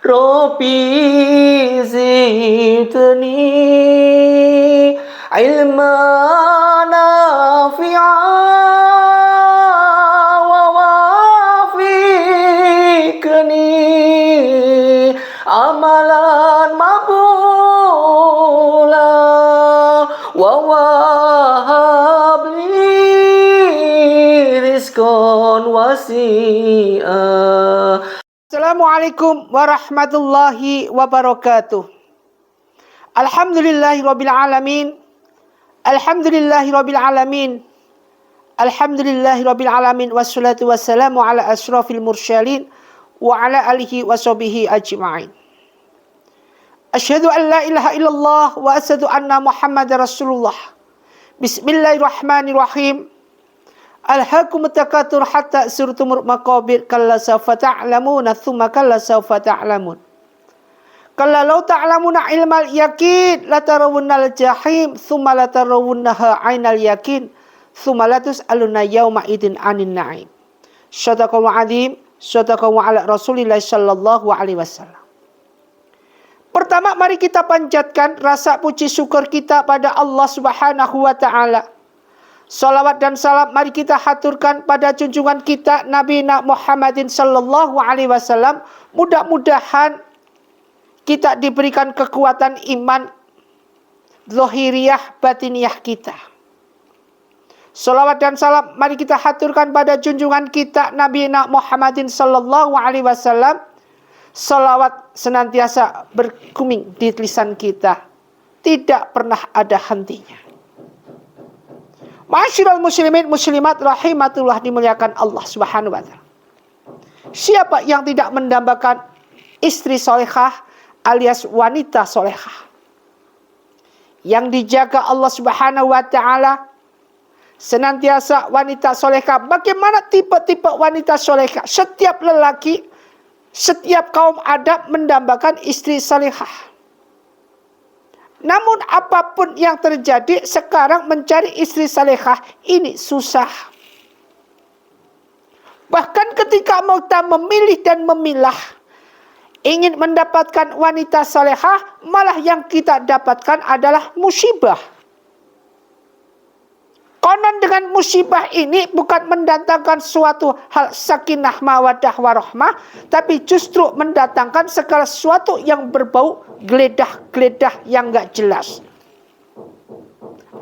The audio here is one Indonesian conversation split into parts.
Rabbi zidni ilman nafi'an wa wafiqni amalan maqbula wa wahabli rizqan wasi'a. Assalamualaikum warahmatullahi wabarakatuh. Alhamdulillahirabbil alamin. Alhamdulillahirabbil alamin. Alhamdulillahirabbil alamin wassalatu wassalamu ala asyrafil mursalin wa ala alihi washabihi ajma'in. Asyhadu an la ilaha illallah wa asyhadu anna Muhammadar Rasulullah. Bismillahirrahmanirrahim. Alhaakumut takatsur hatta zurtumul maqabir kalla sawfa ta'lamuna tsumma kalla sawfa ta'lamun. Kalla law ta'lamuna ilmal yaqin latarawunnal jahim tsumma latarawunnaha 'ainal yaqin tsumma latus'aluna yauma idzin 'anin na'im. Shadaqallahu 'adzim, shadaqallahu 'ala Rasulillah sallallahu alaihi wasallam. Pertama, mari kita panjatkan rasa puji syukur kita pada Allah Subhanahu wa taala. Salawat dan salam mari kita haturkan pada junjungan kita Nabi Muhammadin sallallahu alaihi wasallam. Mudah-mudahan kita diberikan kekuatan iman zahiriyah batiniyah kita. Salawat dan salam mari kita haturkan pada junjungan kita Nabi Muhammadin sallallahu alaihi wasallam. Salawat senantiasa berkuming di lisan kita, tidak pernah ada hentinya. Ma'asyiral muslimin muslimat rahimatullah, dimuliakan Allah Subhanahu wa taala. Siapa yang tidak mendambakan istri solehah alias wanita solehah yang dijaga Allah Subhanahu wa taala, senantiasa wanita solehah? Bagaimana tipe-tipe wanita solehah? Setiap lelaki, setiap kaum adab mendambakan istri solehah. Namun apapun yang terjadi sekarang, mencari istri salehah ini susah. Bahkan ketika kita memilih dan memilah ingin mendapatkan wanita salehah, malah yang kita dapatkan adalah musibah. Konon dengan musibah ini bukan mendatangkan suatu hal sakinah mawaddah warahmah, tapi justru mendatangkan segala sesuatu yang berbau geledah-geledah yang gak jelas.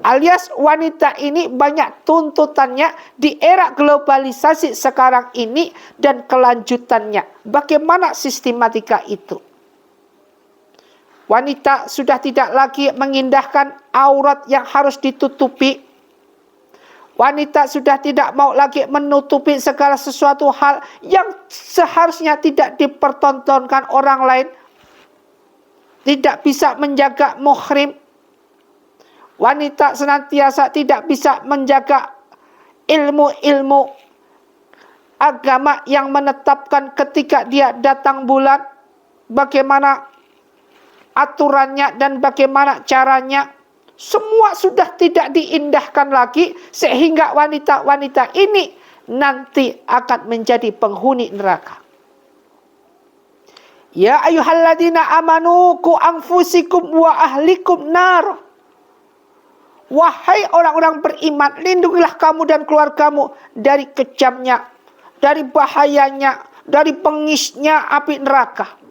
Alias wanita ini banyak tuntutannya di era globalisasi sekarang ini dan kelanjutannya. Bagaimana sistematika itu? Wanita sudah tidak lagi mengindahkan aurat yang harus ditutupi. Wanita sudah tidak mau lagi menutupi segala sesuatu hal yang seharusnya tidak dipertontonkan orang lain. Tidak bisa menjaga muhrim. Wanita senantiasa tidak bisa menjaga ilmu-ilmu agama yang menetapkan ketika dia datang bulan, bagaimana aturannya dan bagaimana caranya. Semua sudah tidak diindahkan lagi, sehingga wanita-wanita ini nanti akan menjadi penghuni neraka. Ya ayyuhalladzina amanu qu anfusikum wa ahlikum nar. Wahai orang-orang beriman, lindungilah kamu dan keluargamu dari kejamnya, dari bahayanya, dari pengisnya api neraka.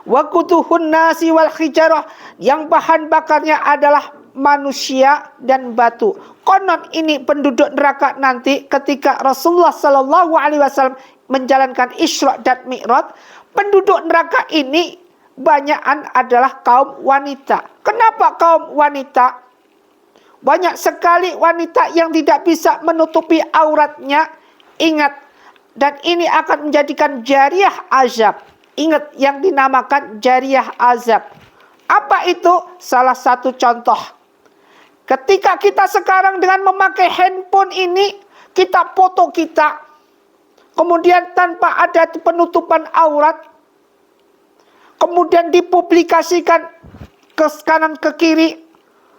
Waquduhun nasi wal hijarah, yang bahan bakarnya adalah manusia dan batu. Konon ini penduduk neraka nanti ketika Rasulullah sallallahu alaihi wasallam menjalankan Isra dan Mi'raj, penduduk neraka ini banyakan adalah kaum wanita. Kenapa kaum wanita? Banyak sekali wanita yang tidak bisa menutupi auratnya. Ingat, dan ini akan menjadikan jariyah azab. Ingat yang dinamakan jariyah azab. Apa itu? Salah satu contoh. Ketika kita sekarang dengan memakai handphone ini, kita foto kita, kemudian tanpa ada penutupan aurat, kemudian dipublikasikan ke kanan ke kiri,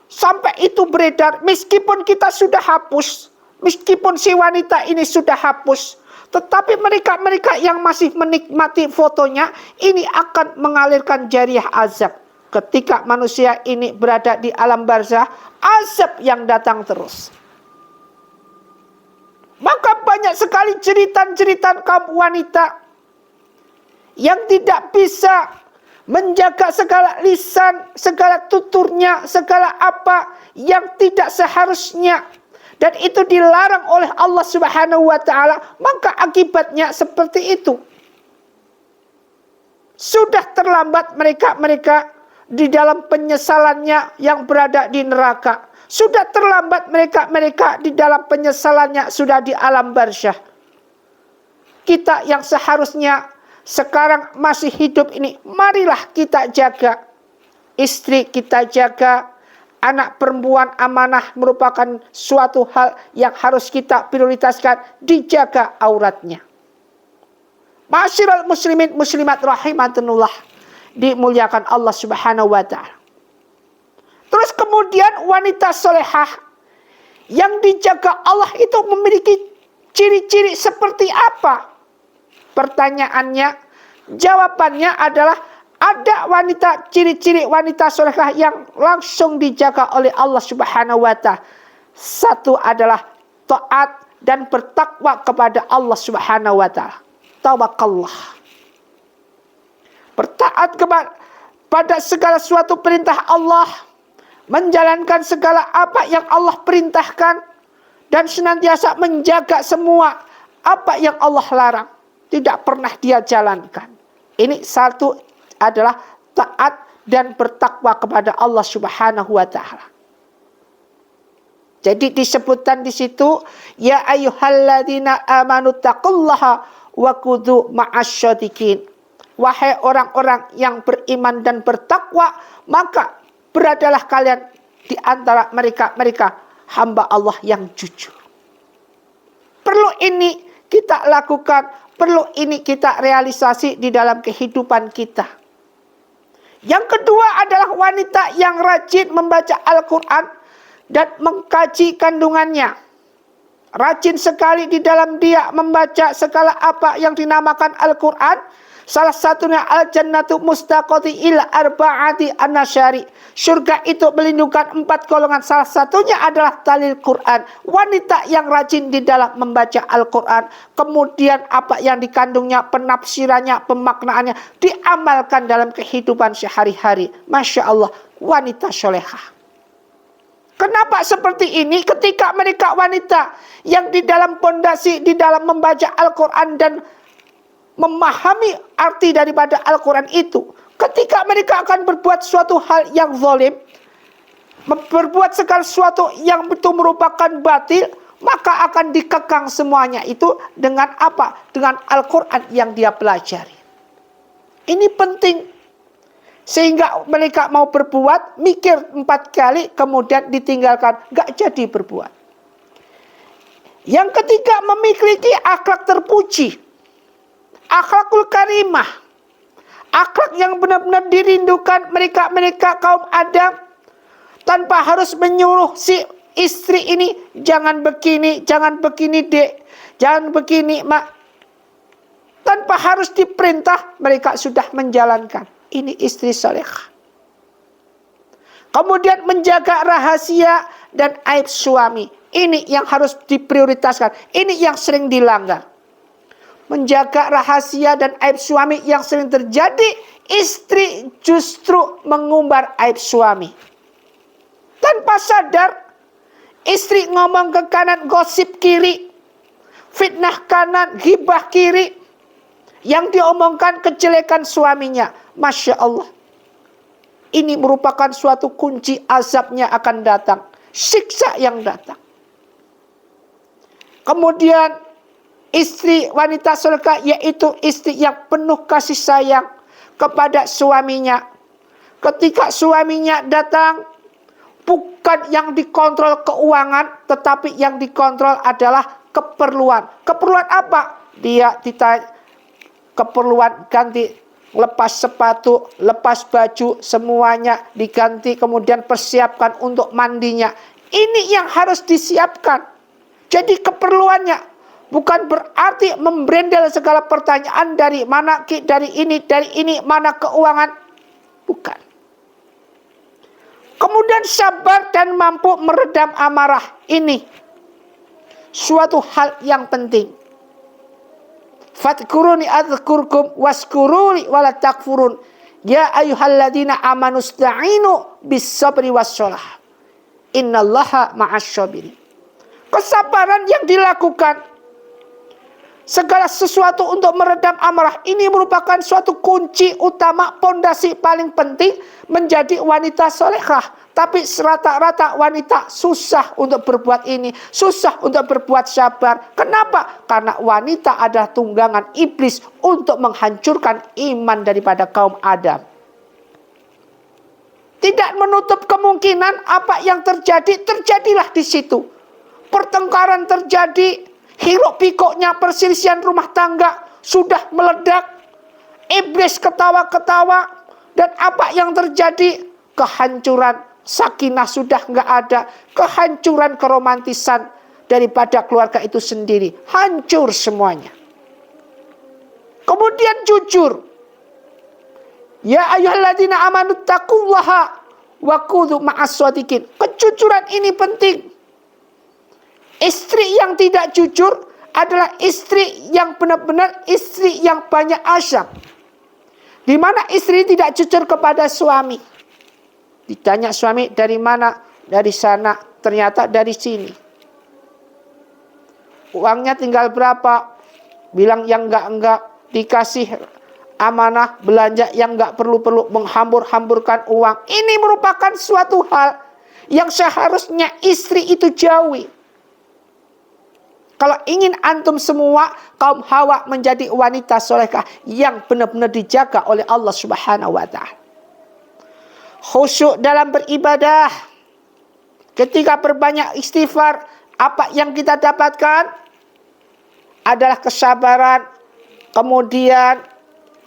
sampai itu beredar, meskipun kita sudah hapus, meskipun si wanita ini sudah hapus, Tetapi mereka-mereka yang masih menikmati fotonya, ini akan mengalirkan jariah azab. Ketika manusia ini berada di alam barzah, azab yang datang terus. Maka banyak sekali cerita-cerita kaum wanita yang tidak bisa menjaga segala lisan, segala tuturnya, segala apa yang tidak seharusnya. Dan itu dilarang oleh Allah Subhanahu wa ta'ala. Maka akibatnya seperti itu. Sudah terlambat mereka di dalam penyesalannya yang berada di neraka. Sudah terlambat mereka di dalam penyesalannya sudah di alam barzah. Kita yang seharusnya sekarang masih hidup ini, marilah kita jaga. Istri kita jaga. Anak perempuan amanah merupakan suatu hal yang harus kita prioritaskan, dijaga auratnya. Ma'asyiral muslimin muslimat rahimakumullah, dimuliakan Allah Subhanahu wa ta'ala. Terus kemudian wanita solehah yang dijaga Allah itu memiliki ciri-ciri seperti apa? Pertanyaannya, jawabannya adalah ada wanita, ciri-ciri wanita solehah yang langsung dijaga oleh Allah Subhanahu wa ta'ala. Satu adalah taat dan bertakwa kepada Allah Subhanahu wa ta'ala. Tawakallah. Bertaat kepada segala suatu perintah Allah, menjalankan segala apa yang Allah perintahkan, dan senantiasa menjaga semua apa yang Allah larang. Tidak pernah dia jalankan. Ini satu adalah taat dan bertakwa kepada Allah Subhanahu wa ta'ala. Jadi disebutkan di situ, ya ayyuhalladzina amanu taqullaha wa kudu ma'asyadiqin. Wahai orang-orang yang beriman dan bertakwa, maka beradalah kalian di antara mereka hamba Allah yang jujur. Perlu ini kita lakukan, perlu ini kita realisasi di dalam kehidupan kita. Yang kedua adalah wanita yang rajin membaca Al-Quran dan mengkaji kandungannya. Rajin sekali di dalam dia membaca segala apa yang dinamakan Al-Quran. Salah satunya al-jannatu mustaqati ila arba'ati anasyari. Surga itu melindungkan 4 golongan. Salah satunya adalah talil Quran. Wanita yang rajin di dalam membaca Al-Quran. Kemudian apa yang dikandungnya, penafsirannya, pemaknaannya diamalkan dalam kehidupan sehari-hari. Masya Allah, wanita solehah. Kenapa seperti ini? Ketika mereka wanita yang di dalam pondasi, di dalam membaca Al-Quran dan memahami arti daripada Al-Quran itu, ketika mereka akan berbuat suatu hal yang zalim, berbuat segala sesuatu yang itu merupakan batil, maka akan dikekang semuanya itu dengan apa? Dengan Al-Quran yang dia pelajari. Ini penting. Sehingga mereka mau berbuat, mikir 4 kali, kemudian ditinggalkan. Gak jadi berbuat. Yang ketiga, memiliki akhlak terpuji. Akhlakul karimah. Akhlak yang benar-benar dirindukan mereka kaum Adam. Tanpa harus menyuruh si istri ini, jangan begini dek, jangan begini mak. Tanpa harus diperintah, mereka sudah menjalankan. Ini istri salehah. Kemudian menjaga rahasia dan aib suami. Ini yang harus diprioritaskan. Ini yang sering dilanggar. Menjaga rahasia dan aib suami yang sering terjadi, istri justru mengumbar aib suami. Tanpa sadar, istri ngomong ke kanan, gosip kiri, fitnah kanan, ghibah kiri, yang diomongkan kejelekan suaminya. Masya Allah. Ini merupakan suatu kunci azabnya akan datang. Siksa yang datang. Kemudian istri wanita solehah yaitu istri yang penuh kasih sayang kepada suaminya. Ketika suaminya datang, bukan yang dikontrol keuangan, tetapi yang dikontrol adalah keperluan. Keperluan apa? Dia ditanya, keperluan ganti, lepas sepatu, lepas baju, semuanya diganti, kemudian persiapkan untuk mandinya. Ini yang harus disiapkan. Jadi keperluannya Bukan berarti membrandel segala pertanyaan dari mana, dari ini, mana keuangan. Bukan. Kemudian sabar dan mampu meredam amarah. Ini suatu hal yang penting. Fadkuruni adzkurkum waskuruni wala takfurun. Ya ayyuhalladzina amanu sta'inu bis sabri was shalah. Innallaha ma'asyabirin. Kesabaran yang dilakukan, segala sesuatu untuk meredam amarah, ini merupakan suatu kunci utama, pondasi paling penting menjadi wanita solehah. Tapi rata-rata wanita susah untuk berbuat ini, susah untuk berbuat sabar. Kenapa? Karena wanita adalah tunggangan iblis untuk menghancurkan iman daripada kaum Adam. Tidak menutup kemungkinan apa yang terjadi, terjadilah di situ. Pertengkaran terjadi, hiruk pikuknya perselisihan rumah tangga sudah meledak. Iblis ketawa-ketawa. Dan apa yang terjadi? Kehancuran. Sakinah sudah nggak ada. Kehancuran keromantisan daripada keluarga itu sendiri. Hancur semuanya. Kemudian jujur. Ya ayyuhalladzina amanu taqullaha wa kunu ma'as shadiqin. Kejujuran ini penting. Istri yang tidak jujur adalah istri yang benar-benar istri yang banyak asyam. Di mana istri tidak jujur kepada suami. Ditanya suami dari mana? Dari sana. Ternyata dari sini. Uangnya tinggal berapa? Bilang yang enggak. Dikasih amanah belanja yang enggak perlu-perlu, menghambur-hamburkan uang. Ini merupakan suatu hal yang seharusnya istri itu jauhi. Kalau ingin antum semua kaum Hawa menjadi wanita solehah yang benar-benar dijaga oleh Allah Subhanahu wa taala. Khusyuk dalam beribadah. Ketika berbanyak istighfar, apa yang kita dapatkan adalah kesabaran, kemudian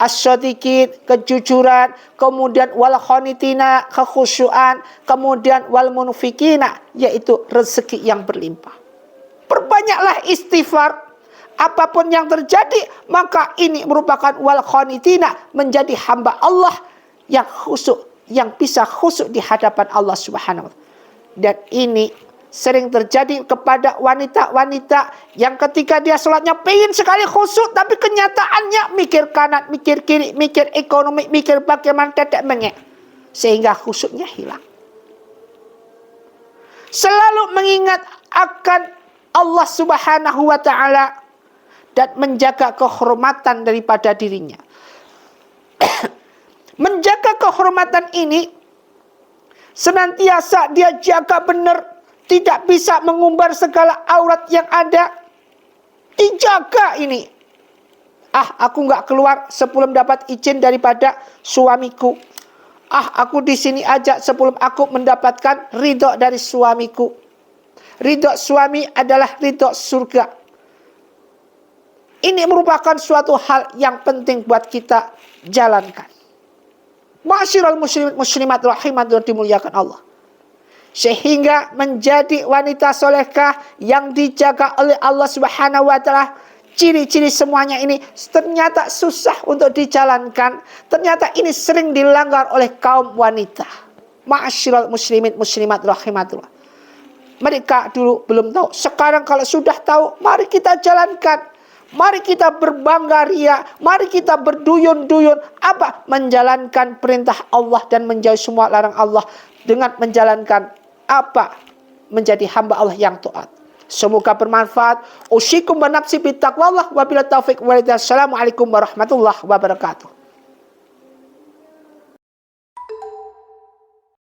as-shadiqin, kejujuran, kemudian wal khonitina, kekhusyuan, kemudian wal munfikina, yaitu rezeki yang berlimpah. Perbanyaklah istighfar. Apapun yang terjadi, maka ini merupakan wal khonitina, menjadi hamba Allah yang khusyuk, yang bisa khusyuk di hadapan Allah Subhanahu wa taala. Dan ini sering terjadi kepada wanita-wanita yang ketika dia sholatnya pengen sekali khusyuk, tapi kenyataannya mikir kanan, mikir kiri, mikir ekonomi, mikir bagaimana tetek mengek, sehingga khusyuknya hilang. Selalu mengingat akan Allah Subhanahu wa taala dan menjaga kehormatan daripada dirinya. Menjaga kehormatan ini senantiasa dia jaga benar, tidak bisa mengumbar segala aurat yang ada. Dijaga ini. Aku nggak keluar sebelum dapat izin daripada suamiku. Aku di sini aja sebelum aku mendapatkan ridho dari suamiku. Ridho suami adalah ridho surga. Ini merupakan suatu hal yang penting buat kita jalankan. Ma'asyiral muslimin muslimat rahimakumullah, dimuliakan Allah. Sehingga menjadi wanita solehah yang dijaga oleh Allah Subhanahu wa taala. Ciri-ciri semuanya ini ternyata susah untuk dijalankan. Ternyata ini sering dilanggar oleh kaum wanita. Ma'asyiral muslimin muslimat rahimakumullah. Mereka dulu belum tahu. Sekarang kalau sudah tahu, mari kita jalankan. Mari kita berbangga ria. Mari kita berduyun-duyun. Apa? Menjalankan perintah Allah dan menjauhi semua larang Allah. Dengan menjalankan apa? Menjadi hamba Allah yang taat. Semoga bermanfaat. Usikum wa nafsi bittaqwallah. Wabillahi taufiq walhidayah. Assalamualaikum warahmatullahi wabarakatuh.